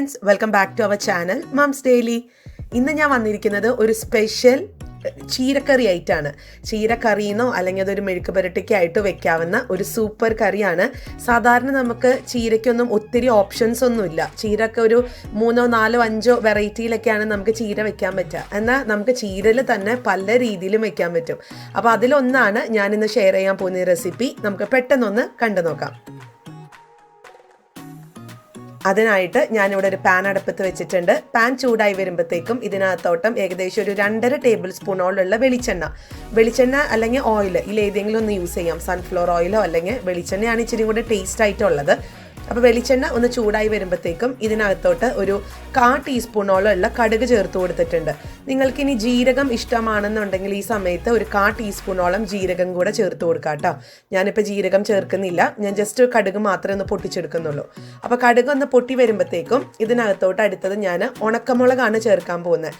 Friends, welcome back to our channel Mums Daily. ഇന്ന് ഞാൻ വന്നിരിക്കുന്നത് ഒരു സ്പെഷ്യൽ ചീരക്കറി ആയിട്ടാണ്. ചീരക്കറിയെന്നോ അല്ലെങ്കിൽ അതൊരു മെഴുക്ക് പുരട്ടിക്കായിട്ടോ വെക്കാവുന്ന ഒരു സൂപ്പർ കറിയാണ്. സാധാരണ നമുക്ക് ചീരയ്ക്കൊന്നും ഒത്തിരി ഓപ്ഷൻസ് ഒന്നുമില്ല. ചീരക്ക് ഒരു 3, 4, 5 വെറൈറ്റിയിലൊക്കെയാണ് നമുക്ക് ചീര വെക്കാൻ പറ്റുക. എന്നാൽ നമുക്ക് ചീരയിൽ തന്നെ പല രീതിയിലും വെക്കാൻ പറ്റും. അപ്പോൾ അതിലൊന്നാണ് ഞാനിന്ന് ഷെയർ ചെയ്യാൻ പോകുന്ന റെസിപ്പി. നമുക്ക് പെട്ടെന്നൊന്ന് കണ്ടു നോക്കാം. അതിനായിട്ട് ഞാനിവിടെ ഒരു പാൻ അടുപ്പത്ത് വെച്ചിട്ടുണ്ട്. പാൻ ചൂടായി വരുമ്പോഴത്തേക്കും ഇതിനകത്തോട്ടം ഏകദേശം ഒരു 2.5 ടേബിൾ സ്പൂണോളമുള്ള വെളിച്ചെണ്ണ അല്ലെങ്കിൽ ഓയിൽ ഇതിലേതെങ്കിലും ഒന്ന് യൂസ് ചെയ്യാം. സൺഫ്ലവർ ഓയിലോ അല്ലെങ്കിൽ വെളിച്ചെണ്ണയാണ് ഇച്ചിരി കൂടെ ടേസ്റ്റ് ആയിട്ടുള്ളത്. അപ്പോൾ വെളിച്ചെണ്ണ ഒന്ന് ചൂടായി വരുമ്പോഴത്തേക്കും ഇതിനകത്തോട്ട് ഒരു 1/4 ടീസ്പൂണോളമുള്ള കടുക് ചേർത്ത് കൊടുത്തിട്ടുണ്ട്. നിങ്ങൾക്കിനി ജീരകം ഇഷ്ടമാണെന്നുണ്ടെങ്കിൽ ഈ സമയത്ത് ഒരു 1/4 ടീസ്പൂണോളം ജീരകം കൂടെ ചേർത്ത് കൊടുക്കാം കേട്ടോ. ഞാനിപ്പോൾ ജീരകം ചേർക്കുന്നില്ല, ഞാൻ ജസ്റ്റ് കടുക് മാത്രമേ ഒന്ന് പൊട്ടിച്ചെടുക്കുന്നുള്ളൂ. അപ്പോൾ കടുക് ഒന്ന് പൊട്ടി വരുമ്പോഴത്തേക്കും ഇതിനകത്തോട്ട് അടുത്തത് ഞാൻ ഉണക്കമുളകാണ് ചേർക്കാൻ പോകുന്നത്.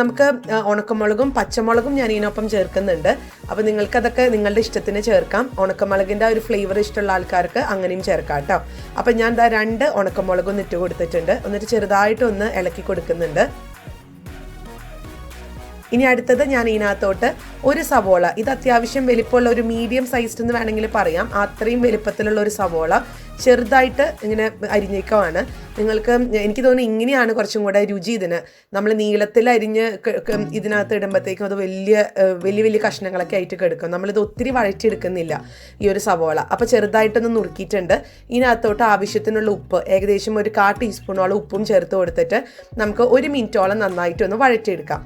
നമുക്ക് ഉണക്കമുളകും പച്ചമുളകും ഞാൻ ഇതിനൊപ്പം ചേർക്കുന്നുണ്ട്. അപ്പോൾ നിങ്ങൾക്കതൊക്കെ നിങ്ങളുടെ ഇഷ്ടത്തിന് ചേർക്കാം. ഉണക്കമുളകിൻ്റെ ഒരു ഫ്ലേവർ ഇഷ്ടമുള്ള ആൾക്കാർക്ക് അങ്ങനെയും ചേർക്കാം കേട്ടോ. അപ്പം ഞാൻ 2 ഉണക്കമുളകും ഇട്ട് കൊടുത്തിട്ടുണ്ട്. എന്നിട്ട് ചെറുതായിട്ടൊന്ന് ഇളക്കി കൊടുക്കുന്നുണ്ട്. ഇനി അടുത്തത് ഞാൻ ഇതിനകത്തോട്ട് ഒരു സവോള, ഇത് അത്യാവശ്യം വലിപ്പമുള്ള ഒരു മീഡിയം സൈസ് എന്ന് വേണമെങ്കിൽ പറയാം, അത്രയും വലിപ്പത്തിലുള്ള ഒരു സവോള ചെറുതായിട്ട് ഇങ്ങനെ അരിഞ്ഞേക്കുവാണ്. നിങ്ങൾക്ക് എനിക്ക് തോന്നുന്നു ഇങ്ങനെയാണ് കുറച്ചും കൂടെ രുചി ഇതിന്. നമ്മൾ നീളത്തിൽ അരിഞ്ഞ് ഇതിനകത്ത് ഇടുമ്പോഴത്തേക്കും അത് വലിയ കഷ്ണങ്ങളൊക്കെ ആയിട്ട് കിടക്കും. നമ്മളിത് ഒത്തിരി വഴറ്റിയെടുക്കുന്നില്ല ഈ ഒരു സവോള. അപ്പോൾ ചെറുതായിട്ടൊന്ന് നുറുക്കിയിട്ടുണ്ട്. ഇതിനകത്തോട്ട് ആവശ്യത്തിനുള്ള ഉപ്പ്, ഏകദേശം ഒരു 1/4 ടീസ്പൂണോളം ഉപ്പും ചേർത്ത് കൊടുത്തിട്ട് നമുക്ക് 1 മിനിറ്റോളം നന്നായിട്ടൊന്ന് വഴറ്റിയെടുക്കാം.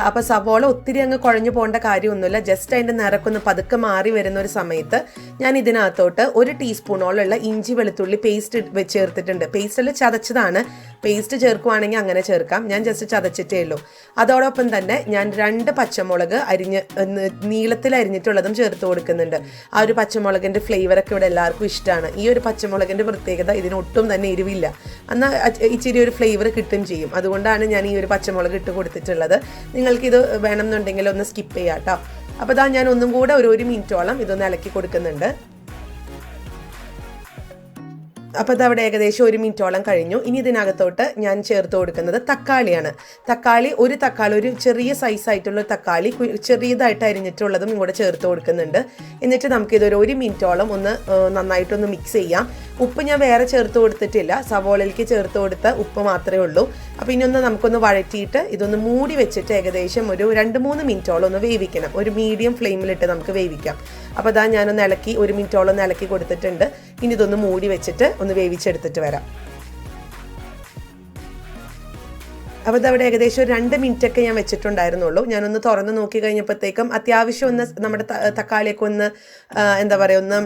അപ്പോൾ സവോള ഒത്തിരി അങ്ങ് കുഴഞ്ഞു പോകേണ്ട കാര്യമൊന്നുമില്ല. ജസ്റ്റ് അതിൻ്റെ നിറക്കൊന്ന് പതുക്കെ മാറി വരുന്ന ഒരു സമയത്ത് ഞാൻ ഇതിനകത്തോട്ട് 1 ടീസ്പൂണോളമുള്ള ഇഞ്ചി വെളുത്തുള്ളി പേസ്റ്റ് ചേർത്തിട്ടുണ്ട്. പേസ്റ്റിൽ ചതച്ചതാണ്. പേസ്റ്റ് ചേർക്കുവാണെങ്കിൽ അങ്ങനെ ചേർക്കാം, ഞാൻ ജസ്റ്റ് ചതച്ചിട്ടേ ഉള്ളൂ. അതോടൊപ്പം തന്നെ ഞാൻ 2 പച്ചമുളക് നീളത്തിൽ അരിഞ്ഞിട്ടുള്ളതും ചേർത്ത് കൊടുക്കുന്നുണ്ട്. ആ ഒരു പച്ചമുളകിൻ്റെ ഫ്ലേവറൊക്കെ ഇവിടെ എല്ലാവർക്കും ഇഷ്ടമാണ്. ഈ ഒരു പച്ചമുളകിൻ്റെ പ്രത്യേകത ഇതിനൊട്ടും തന്നെ എരിവില്ല, എന്നാൽ ഇച്ചിരി ഒരു ഫ്ലേവർ കിട്ടും ചെയ്യും. അതുകൊണ്ടാണ് ഞാൻ ഈ ഒരു പച്ചമുളക് ഇട്ട് കൊടുത്തിട്ടുള്ളത്. നിങ്ങൾക്കിത് വേണമെന്നുണ്ടെങ്കിൽ ഒന്ന് സ്കിപ്പ് ചെയ്യാം കേട്ടോ. അപ്പോൾ ഞാൻ ഒന്നും കൂടെ ഒരു മിനിറ്റോളം ഇതൊന്ന് ഇളക്കി കൊടുക്കുന്നുണ്ട്. അപ്പോൾ അതവിടെ ഏകദേശം 1 മിനിറ്റോളം കഴിഞ്ഞു. ഇനി ഇതിനകത്തോട്ട് ഞാൻ ചേർത്ത് കൊടുക്കുന്നത് തക്കാളിയാണ്. ഒരു തക്കാളി ഒരു ചെറിയ സൈസായിട്ടുള്ള തക്കാളി ചെറിയതായിട്ട് അരിഞ്ഞിട്ടുള്ളതും കൂടെ ചേർത്ത് കൊടുക്കുന്നുണ്ട്. എന്നിട്ട് നമുക്കിതൊരു 1 മിനിറ്റോളം ഒന്ന് നന്നായിട്ടൊന്ന് മിക്സ് ചെയ്യാം. ഉപ്പ് ഞാൻ വേറെ ചേർത്ത് കൊടുത്തിട്ടില്ല, സവോളയിലേക്ക് ചേർത്ത് കൊടുത്ത ഉപ്പ് മാത്രമേ ഉള്ളൂ. അപ്പോൾ ഇനിയൊന്ന് നമുക്കൊന്ന് വഴറ്റിയിട്ട് ഇതൊന്ന് മൂടി വെച്ചിട്ട് ഏകദേശം ഒരു 2-3 മിനിറ്റോളം ഒന്ന് വേവിക്കണം. ഒരു മീഡിയം ഫ്ലെയിമിലിട്ട് നമുക്ക് വേവിക്കാം. അപ്പോൾ ഞാനൊന്ന് ഇളക്കി 1 മിനിറ്റോളം ഒന്ന് ഇളക്കി കൊടുത്തിട്ടുണ്ട്. ഇനി ഇതൊന്ന് മൂടി വെച്ചിട്ട് ഒന്ന് വേവിച്ചെടുത്തിട്ട് വരാം. അപ്പോൾ അതവിടെ ഏകദേശം 2 മിനിറ്റൊക്കെ ഞാൻ വെച്ചിട്ടുണ്ടായിരുന്നുള്ളൂ. ഞാനൊന്ന് തുറന്ന് നോക്കി കഴിഞ്ഞപ്പോഴത്തേക്കും അത്യാവശ്യം ഒന്ന് നമ്മുടെ തക്കാളിയൊക്കെ ഒന്ന് ഒന്ന്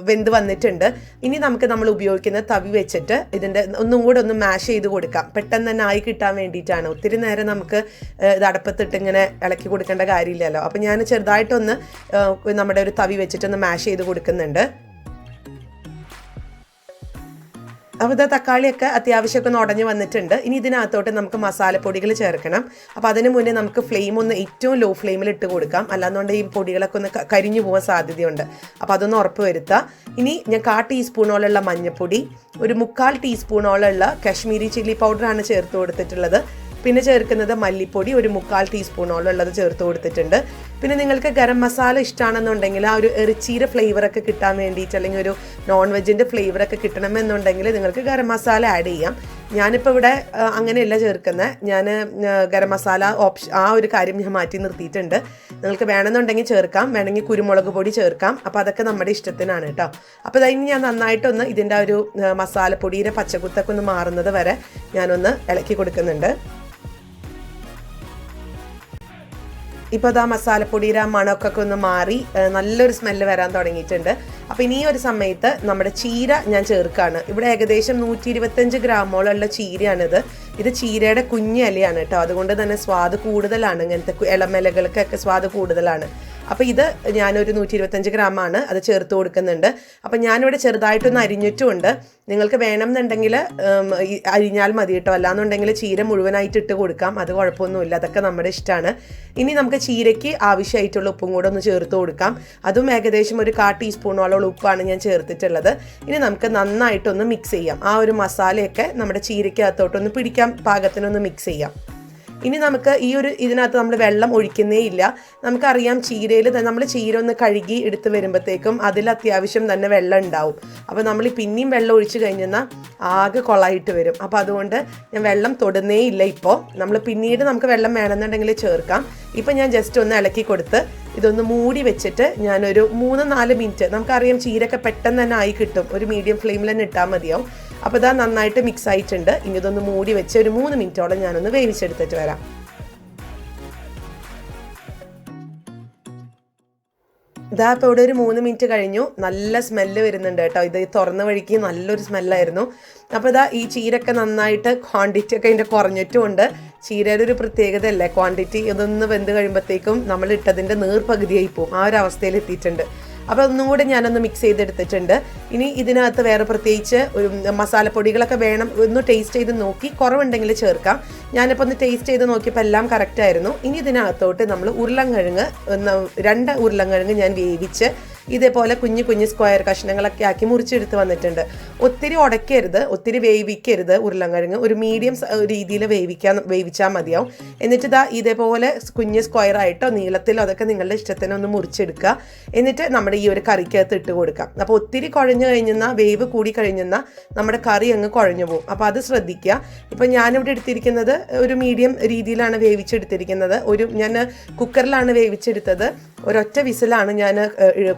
വെന്ത് വന്നിട്ടുണ്ട്. ഇനി നമ്മൾ ഉപയോഗിക്കുന്ന തവി വെച്ചിട്ട് ഇതിൻ്റെ ഒന്നും കൂടെ ഒന്ന് മാഷ് ചെയ്ത് കൊടുക്കാം. പെട്ടെന്ന് തന്നെ ആയി കിട്ടാൻ വേണ്ടിയിട്ടാണ്. ഒത്തിരി നേരം നമുക്ക് ഇത് അടപ്പത്തിട്ട് ഇങ്ങനെ ഇളക്കി കൊടുക്കേണ്ട കാര്യമില്ലല്ലോ. അപ്പോൾ ഞാൻ ചെറുതായിട്ടൊന്ന് നമ്മുടെ ഒരു തവി വെച്ചിട്ടൊന്ന് മാഷ് ചെയ്ത് കൊടുക്കുന്നുണ്ട്. അപ്പോൾ തക്കാളിയൊക്കെ അത്യാവശ്യമൊക്കെ ഒന്ന് ഉടഞ്ഞ് വന്നിട്ടുണ്ട്. ഇനി ഇതിനകത്തോട്ട് നമുക്ക് മസാലപ്പൊടികൾ ചേർക്കണം. അപ്പോൾ അതിന് മുന്നേ നമുക്ക് ഫ്ലെയിം ഒന്ന് ഏറ്റവും ലോ ഫ്ലെയിമിൽ ഇട്ട് കൊടുക്കാം, അല്ലാന്നുകൊണ്ട് ഈ പൊടികളൊക്കെ ഒന്ന് കരിഞ്ഞു പോകാൻ സാധ്യതയുണ്ട്. അപ്പോൾ അതൊന്ന് ഉറപ്പ് വരുത്തുക. ഇനി ഞാൻ 1/4 ടീസ്പൂണോളമുള്ള മഞ്ഞൾപ്പൊടി, ഒരു 1/4 ടീസ്പൂണോളമുള്ള കാശ്മീരി ചില്ലി പൗഡറാണ് ചേർത്ത് കൊടുത്തിട്ടുള്ളത്. പിന്നെ ചേർക്കുന്നത് മല്ലിപ്പൊടി ഒരു 1/4 ടീസ്പൂണോളം ഉള്ളത് ചേർത്ത് കൊടുത്തിട്ടുണ്ട്. പിന്നെ നിങ്ങൾക്ക് ഗരം മസാല ഇഷ്ടമാണെന്നുണ്ടെങ്കിൽ ആ ഒരു ഇറച്ചിയുടെ ഫ്ലേവറൊക്കെ കിട്ടാൻ വേണ്ടിയിട്ട്, അല്ലെങ്കിൽ ഒരു നോൺ വെജിൻ്റെ ഫ്ലേവറൊക്കെ കിട്ടണമെന്നുണ്ടെങ്കിൽ നിങ്ങൾക്ക് ഗരം മസാല ആഡ് ചെയ്യാം. ഞാനിപ്പോൾ ഇവിടെ അങ്ങനെയല്ല ചേർക്കുന്നത്. ഞാൻ ഗരം മസാല ആ ഒരു കാര്യം ഞാൻ മാറ്റി നിർത്തിയിട്ടുണ്ട്. നിങ്ങൾക്ക് വേണമെന്നുണ്ടെങ്കിൽ ചേർക്കാം, വേണമെങ്കിൽ കുരുമുളക് പൊടി ചേർക്കാം. അപ്പോൾ അതൊക്കെ നമ്മുടെ ഇഷ്ടത്തിനാണ് കേട്ടോ. അപ്പോൾ അതിന് ഞാൻ നന്നായിട്ടൊന്ന് ഇതിൻ്റെ ഒരു മസാലപ്പൊടിയുടെ പച്ചക്കുത്തൊക്കെ ഒന്ന് മാറുന്നത് വരെ ഞാനൊന്ന് ഇളക്കി കൊടുക്കുന്നുണ്ട്. ഇപ്പോൾ മസാലപ്പൊടിയുടെ മണമൊക്കെ ഒന്ന് മാറി നല്ലൊരു സ്മെല്ല് വരാൻ തുടങ്ങിയിട്ടുണ്ട്. അപ്പോൾ ഇനി ഒരു സമയത്ത് നമ്മുടെ ചീര ഞാൻ ചേർക്കുകയാണ്. ഇവിടെ ഏകദേശം 125 ഗ്രാമോളമുള്ള ചീരയാണിത്. ഇത് ചീരയുടെ കുഞ്ഞ് ഇലയാണ് കേട്ടോ. അതുകൊണ്ട് തന്നെ സ്വാദ് കൂടുതലാണ്. ഇങ്ങനത്തെ ഇളമിലകൾക്കൊക്കെ സ്വാദ് കൂടുതലാണ്. അപ്പോൾ ഇത് ഞാനൊരു 125 ഗ്രാമാണ് അത് ചേർത്ത് കൊടുക്കുന്നുണ്ട്. അപ്പോൾ ഞാനിവിടെ ചെറുതായിട്ടൊന്ന് അരിഞ്ഞിട്ടുമുണ്ട്. നിങ്ങൾക്ക് വേണമെന്നുണ്ടെങ്കിൽ അരിഞ്ഞാൽ മതി കേട്ടോ, അല്ലാന്നുണ്ടെങ്കിൽ ചീര മുഴുവനായിട്ട് ഇട്ട് കൊടുക്കാം, അത് കുഴപ്പമൊന്നുമില്ല, അതൊക്കെ നമ്മുടെ ഇഷ്ടമാണ്. ഇനി നമുക്ക് ചീരയ്ക്ക് ആവശ്യമായിട്ടുള്ള ഉപ്പും കൂടെ ഒന്ന് ചേർത്ത് കൊടുക്കാം. അതും ഏകദേശം ഒരു 1/4 ടീസ്പൂണോളം ഉപ്പാണ് ഞാൻ ചേർത്തിട്ടുള്ളത്. ഇനി നമുക്ക് നന്നായിട്ടൊന്ന് മിക്സ് ചെയ്യാം. ആ ഒരു മസാലയൊക്കെ നമ്മുടെ ചീരയ്ക്കകത്തോട്ടൊന്ന് പിടിക്കാൻ പാകത്തിനൊന്ന് മിക്സ് ചെയ്യാം. ഇനി നമുക്ക് ഇതിനകത്ത് നമ്മൾ വെള്ളം ഒഴിക്കുന്നേ ഇല്ല. നമുക്കറിയാം ചീരയിൽ നമ്മൾ ചീര ഒന്ന് കഴുകി എടുത്ത് വരുമ്പോഴത്തേക്കും അതിൽ അത്യാവശ്യം തന്നെ വെള്ളം ഉണ്ടാവും. അപ്പോൾ നമ്മൾ പിന്നെയും വെള്ളം ഒഴിച്ച് കഴിഞ്ഞാൽ ആകെ കൊളായിട്ട് വരും. അപ്പോൾ അതുകൊണ്ട് ഞാൻ വെള്ളം തൊടുന്നേ ഇല്ല. ഇപ്പോൾ നമ്മൾ പിന്നീട് നമുക്ക് വെള്ളം വേണമെന്നുണ്ടെങ്കിൽ ചേർക്കാം. ഇപ്പം ഞാൻ ജസ്റ്റ് ഒന്ന് ഇളക്കി കൊടുത്ത് ഇതൊന്ന് മൂടി വെച്ചിട്ട് ഞാനൊരു 3-4 മിനിറ്റ്, നമുക്കറിയാം ചീരയൊക്കെ പെട്ടെന്ന് തന്നെ ആയി കിട്ടും, ഒരു മീഡിയം ഫ്ലെയിമിൽ തന്നെ ഇട്ടാൽ മതിയാവും. അപ്പോൾ ഇതാ നന്നായിട്ട് മിക്സ് ആയിട്ടുണ്ട്. ഇനി ഇതൊന്ന് മൂടി വെച്ച് ഒരു 3 മിനിറ്റോളം ഞാനൊന്ന് വേവിച്ചെടുത്തിട്ട് വരാം. ഇതാ ഇപ്പോൾ ഇവിടെ ഒരു 3 മിനിറ്റ് കഴിഞ്ഞു. നല്ല സ്മെല്ല് വരുന്നുണ്ട് കേട്ടോ. ഇത് തുറന്ന വഴിക്ക് നല്ലൊരു സ്മെല്ലായിരുന്നു. അപ്പോൾ ഇതാ ഈ ചീരയൊക്കെ നന്നായിട്ട് ക്വാണ്ടിറ്റി ഒക്കെ അതിൻ്റെ കുറഞ്ഞിട്ടുമുണ്ട്. ചീരയുടെ ഒരു പ്രത്യേകതയല്ലേ ക്വാണ്ടിറ്റി, ഇതൊന്ന് വെന്ത് കഴിയുമ്പോഴത്തേക്കും നമ്മൾ ഇട്ടതിൻ്റെ പകുതിയായി പോകും. ആ ഒരു അവസ്ഥയിൽ എത്തിയിട്ടുണ്ട്. അപ്പോൾ ഒന്നും കൂടെ ഞാനൊന്ന് മിക്സ് ചെയ്തെടുത്തിട്ടുണ്ട്. ഇനി ഇതിനകത്ത് വേറെ പ്രത്യേകിച്ച് ഒരു മസാലപ്പൊടികളൊക്കെ വേണം, ഒന്ന് ടേസ്റ്റ് ചെയ്ത് നോക്കി, കുറവുണ്ടെങ്കിൽ ചേർക്കാം. ഞാനിപ്പോൾ ഒന്ന് ടേസ്റ്റ് ചെയ്ത് നോക്കിയപ്പോൾ എല്ലാം കറക്റ്റായിരുന്നു. ഇനി ഇതിനകത്തോട്ട് നമ്മൾ 2 ഉരുളൻകിഴങ്ങ് ഞാൻ വേവിച്ച് ഇതേപോലെ കുഞ്ഞു സ്ക്വയർ കഷ്ണങ്ങളൊക്കെ ആക്കി മുറിച്ചെടുത്ത് വന്നിട്ടുണ്ട്. ഒത്തിരി ഉടയ്ക്കരുത്, ഒത്തിരി വേവിക്കരുത്. ഉരുളൻകിഴങ്ങ് ഒരു മീഡിയം രീതിയിൽ വേവിച്ചാൽ മതിയാവും. എന്നിട്ട് ഇതേപോലെ കുഞ്ഞ് സ്ക്വയറായിട്ടോ നീളത്തിലോ അതൊക്കെ നിങ്ങളുടെ ഇഷ്ടത്തിന് ഒന്ന് മുറിച്ചെടുക്കുക. എന്നിട്ട് നമ്മുടെ ഈ ഒരു കറിക്കകത്ത് ഇട്ട് കൊടുക്കാം. അപ്പോൾ ഒത്തിരി കുഴഞ്ഞു കഴിഞ്ഞാൽ, വേവ് കൂടി കഴിഞ്ഞാൽ നമ്മുടെ കറി അങ്ങ് കുഴഞ്ഞു പോകും. അപ്പോൾ അത് ശ്രദ്ധിക്കുക. ഇപ്പം ഞാനിവിടെ എടുത്തിരിക്കുന്നത് ഒരു മീഡിയം രീതിയിലാണ് വേവിച്ചെടുത്തിരിക്കുന്നത്. ഞാൻ കുക്കറിലാണ് വേവിച്ചെടുത്തത്. ഒരൊറ്റ വിസിലാണ് ഞാൻ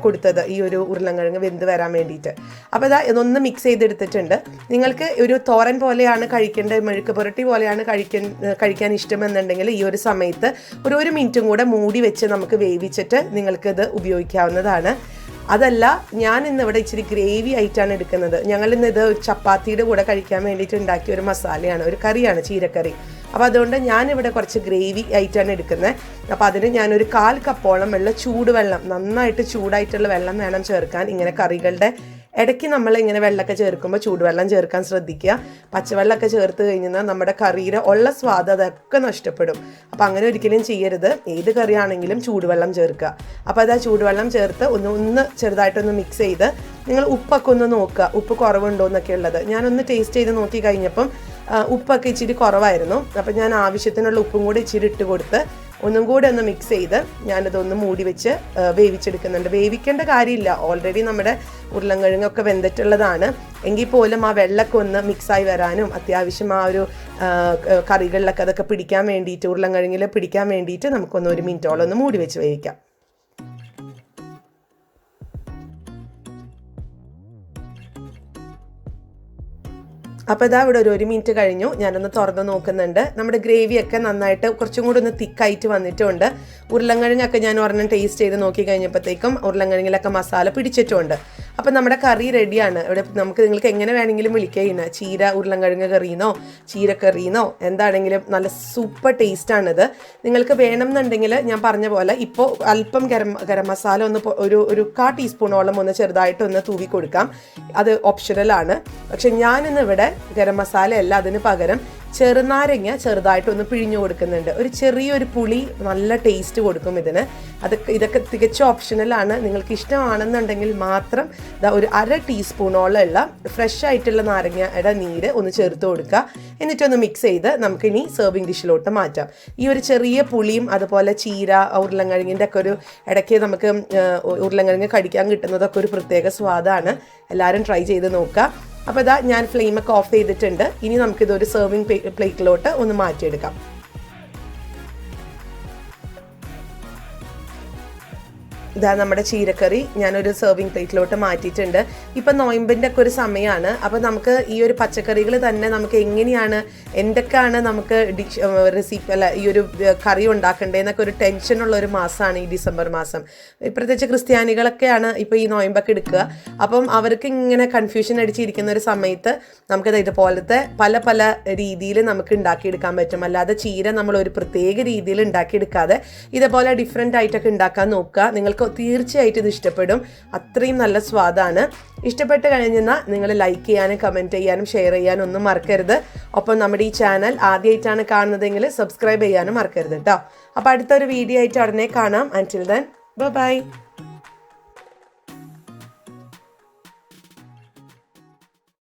കൊടുത്തത് ഈ ഒരു ഉരുളൻകിഴങ്ങ് വെന്ത് വരാൻ വേണ്ടിയിട്ട്. അപ്പോൾ ഇതൊന്ന് മിക്സ് ചെയ്തെടുത്തിട്ടുണ്ട്. നിങ്ങൾക്ക് ഒരു തോരൻ പോലെയാണ് കഴിക്കേണ്ടത്, മെഴുക്ക് പുരട്ടി പോലെയാണ് കഴിക്കാൻ ഇഷ്ടമെന്നുണ്ടെങ്കിൽ ഈ ഒരു സമയത്ത് ഒരു 1 മിനിറ്റും കൂടെ മൂടി വെച്ച് നമുക്ക് വേവിച്ചിട്ട് നിങ്ങൾക്കിത് ഉപയോഗിക്കാവുന്നതാണ്. അതല്ല, ഞാൻ ഇന്നിവിടെ ഇച്ചിരി ഗ്രേവി ആയിട്ടാണ് എടുക്കുന്നത്. ഞങ്ങളിന്നിത് ചപ്പാത്തിയുടെ കൂടെ കഴിക്കാൻ വേണ്ടിയിട്ട് ഉണ്ടാക്കിയ ഒരു മസാലയാണ്, ഒരു കറിയാണ്, ചീരക്കറി. അപ്പോൾ അതുകൊണ്ട് ഞാനിവിടെ കുറച്ച് ഗ്രേവി ആയിട്ടാണ് എടുക്കുന്നത്. അപ്പോൾ അതിന് ഞാനൊരു 1/4 കപ്പോളം ചൂടുവെള്ളം, നന്നായിട്ട് ചൂടായിട്ടുള്ള വെള്ളം വേണം ചേർക്കാൻ. ഇങ്ങനെ കറികളുടെ ഇടയ്ക്ക് നമ്മൾ ഇങ്ങനെ വെള്ളമൊക്കെ ചേർക്കുമ്പോൾ ചൂടുവെള്ളം ചേർക്കാൻ ശ്രദ്ധിക്കുക. പച്ചവെള്ളമൊക്കെ ചേർത്ത് കഴിഞ്ഞാൽ നമ്മുടെ കറിയുടെ ഉള്ള സ്വാദ് അതൊക്കെ നഷ്ടപ്പെടും. അപ്പോൾ അങ്ങനെ ഒരിക്കലും ചെയ്യരുത്. ഏത് കറിയാണെങ്കിലും ചൂടുവെള്ളം ചേർക്കുക. അപ്പോൾ അത് ആ ചൂടുവെള്ളം ചേർത്ത് ഒന്ന് ചെറുതായിട്ടൊന്ന് മിക്സ് ചെയ്ത് നിങ്ങൾ ഉപ്പൊക്കെ ഒന്ന് നോക്കുക, ഉപ്പ് കുറവുണ്ടോ എന്നൊക്കെ ഉള്ളത്. ഞാനൊന്ന് ടേസ്റ്റ് ചെയ്ത് നോക്കി കഴിഞ്ഞപ്പം ഉപ്പൊക്കെ ഇച്ചിരി കുറവായിരുന്നു. അപ്പോൾ ഞാൻ ആവശ്യത്തിനുള്ള ഉപ്പും കൂടി ഇച്ചിരി ഇട്ട് കൊടുത്ത് ഒന്നും കൂടെ ഒന്ന് മിക്സ് ചെയ്ത് ഞാനിതൊന്ന് മൂടി വെച്ച് വേവിച്ചെടുക്കുന്നുണ്ട്. വേവിക്കേണ്ട കാര്യമില്ല, ഓൾറെഡി നമ്മുടെ ഉരുളൻകിഴങ്ങൊക്കെ വെന്തിട്ടുള്ളതാണ്. എങ്കിൽ പോലും ആ വെള്ളമൊക്കെ ഒന്ന് മിക്സായി വരാനും അത്യാവശ്യം ആ ഒരു കറികളിലൊക്കെ അതൊക്കെ പിടിക്കാൻ വേണ്ടിയിട്ട്, ഉരുളൻകിഴങ്ങിൽ പിടിക്കാൻ വേണ്ടിയിട്ട് നമുക്കൊന്ന് 1 മിനിറ്റോളം ഒന്ന് മൂടി വെച്ച് വേവിക്കാം. അപ്പോൾ ഇതാ ഇവിടെ ഒരു 1 മിനിറ്റ് കഴിഞ്ഞു. ഞാനൊന്ന് തുറന്ന് നോക്കുന്നുണ്ട്. നമ്മുടെ ഗ്രേവിയൊക്കെ നന്നായിട്ട് കുറച്ചും കൂടി ഒന്ന് തിക്കായിട്ട് വന്നിട്ടുണ്ട്. ഉരുളൻകിഴങ്ങൊക്കെ ഞാൻ ഒരെണ്ണം ടേസ്റ്റ് ചെയ്ത് നോക്കി കഴിഞ്ഞപ്പോഴത്തേക്കും ഉരുളൻകിഴങ്ങിലൊക്കെ മസാല പിടിച്ചിട്ടുണ്ട്. അപ്പം നമ്മുടെ കറി റെഡിയാണ്. ഇവിടെ നിങ്ങൾക്ക് എങ്ങനെ വേണമെങ്കിലും വിളിക്കുക, ചീര ഉരുളൻകിഴങ്ങ് കറിയെന്നോ ചീരക്കറിയെന്നോ എന്താണെങ്കിലും നല്ല സൂപ്പർ ടേസ്റ്റാണിത്. നിങ്ങൾക്ക് വേണമെന്നുണ്ടെങ്കിൽ ഞാൻ പറഞ്ഞ പോലെ ഇപ്പോൾ അല്പം ഗരം മസാല ഒന്ന് ഒരു 1/4 ടീസ്പൂണോളം ഒന്ന് ചെറുതായിട്ടൊന്ന് തൂവി കൊടുക്കാം. അത് ഓപ്ഷണലാണ്. പക്ഷെ ഞാനിന്ന് ഇവിടെ ഗരം മസാല അല്ല, അതിന് പകരം ചെറുനാരങ്ങ ചെറുതായിട്ടൊന്ന് പിഴിഞ്ഞു കൊടുക്കുന്നുണ്ട്. ഒരു ചെറിയൊരു പുളി നല്ല ടേസ്റ്റ് കൊടുക്കും ഇതിന്. ഇതൊക്കെ തികച്ചും ഓപ്ഷണലാണ്. നിങ്ങൾക്ക് ഇഷ്ടമാണെന്നുണ്ടെങ്കിൽ മാത്രം ഒരു 1/2 ടീസ്പൂണോളം ഉള്ള ഫ്രഷ് ആയിട്ടുള്ള നാരങ്ങയുടെ നീര് ഒന്ന് ചേർത്ത് കൊടുക്കുക. എന്നിട്ടൊന്ന് മിക്സ് ചെയ്ത് നമുക്കിനി സെർവിങ് ഡിഷിലോട്ട് മാറ്റാം. ഈ ഒരു ചെറിയ പുളിയും അതുപോലെ ചീര ഉരുളൻകിഴങ്ങിൻ്റെ ഒക്കെ ഒരു ഇടയ്ക്ക് നമുക്ക് ഉരുളൻകിഴങ്ങ് കടിക്കാൻ കിട്ടുന്നതൊക്കെ ഒരു പ്രത്യേക സ്വാദാണ്. എല്ലാവരും ട്രൈ ചെയ്ത് നോക്കുക. അപ്പോൾ ഞാൻ ഫ്ലെയിമൊക്കെ ഓഫ് ചെയ്തിട്ടുണ്ട്. ഇനി നമുക്കിതൊരു സെർവിങ് പ്ലേറ്റിലോട്ട് ഒന്ന് മാറ്റിയെടുക്കാം. ഇതാ നമ്മുടെ ചീരക്കറി ഞാനൊരു സെർവിങ് പ്ലേറ്റിലോട്ട് മാറ്റിയിട്ടുണ്ട്. ഇപ്പം നോയമ്പിൻ്റെ ഒക്കെ ഒരു സമയമാണ്. അപ്പോൾ നമുക്ക് ഈ ഒരു പച്ചക്കറികൾ തന്നെ നമുക്ക് എങ്ങനെയാണ് എന്തൊക്കെയാണ് നമുക്ക് റെസിപ്പി അല്ല ഈ ഒരു കറി ഉണ്ടാക്കേണ്ടതെന്നൊക്കെ ഒരു ടെൻഷനുള്ള ഒരു മാസമാണ് ഈ ഡിസംബർ മാസം. പ്രത്യേകിച്ച് ക്രിസ്ത്യാനികളൊക്കെയാണ് ഇപ്പോൾ ഈ നോയമ്പൊക്കെ എടുക്കുക. അപ്പം അവർക്ക് ഇങ്ങനെ കൺഫ്യൂഷൻ അടിച്ചിരിക്കുന്ന ഒരു സമയത്ത് നമുക്കത് ഇതുപോലത്തെ പല പല രീതിയിൽ നമുക്ക് ഉണ്ടാക്കിയെടുക്കാൻ പറ്റും. അല്ലാതെ ചീര നമ്മൾ ഒരു പ്രത്യേക രീതിയിൽ ഉണ്ടാക്കിയെടുക്കാതെ ഇതുപോലെ ഡിഫറെൻ്റ് ആയിട്ടൊക്കെ ഉണ്ടാക്കാൻ നോക്കുക. നിങ്ങൾക്ക് തീർച്ചയായിട്ടും ഇത് ഇഷ്ടപ്പെടും. അത്രയും നല്ല സ്വാദാണ്. ഇഷ്ടപ്പെട്ട് കഴിഞ്ഞാൽ നിങ്ങൾ ലൈക്ക് ചെയ്യാനും കമൻറ്റ് ചെയ്യാനും ഷെയർ ചെയ്യാനും ഒന്നും മറക്കരുത്. ഒപ്പം നമ്മുടെ ഈ ചാനൽ ആദ്യമായിട്ടാണ് കാണുന്നതെങ്കിൽ സബ്സ്ക്രൈബ് ചെയ്യാനും മറക്കരുത് കേട്ടോ. അപ്പോൾ അടുത്തൊരു വീഡിയോ ആയിട്ട് ഉടനെ കാണാം. അൻറ്റിൽ ദെൻ ബൈ.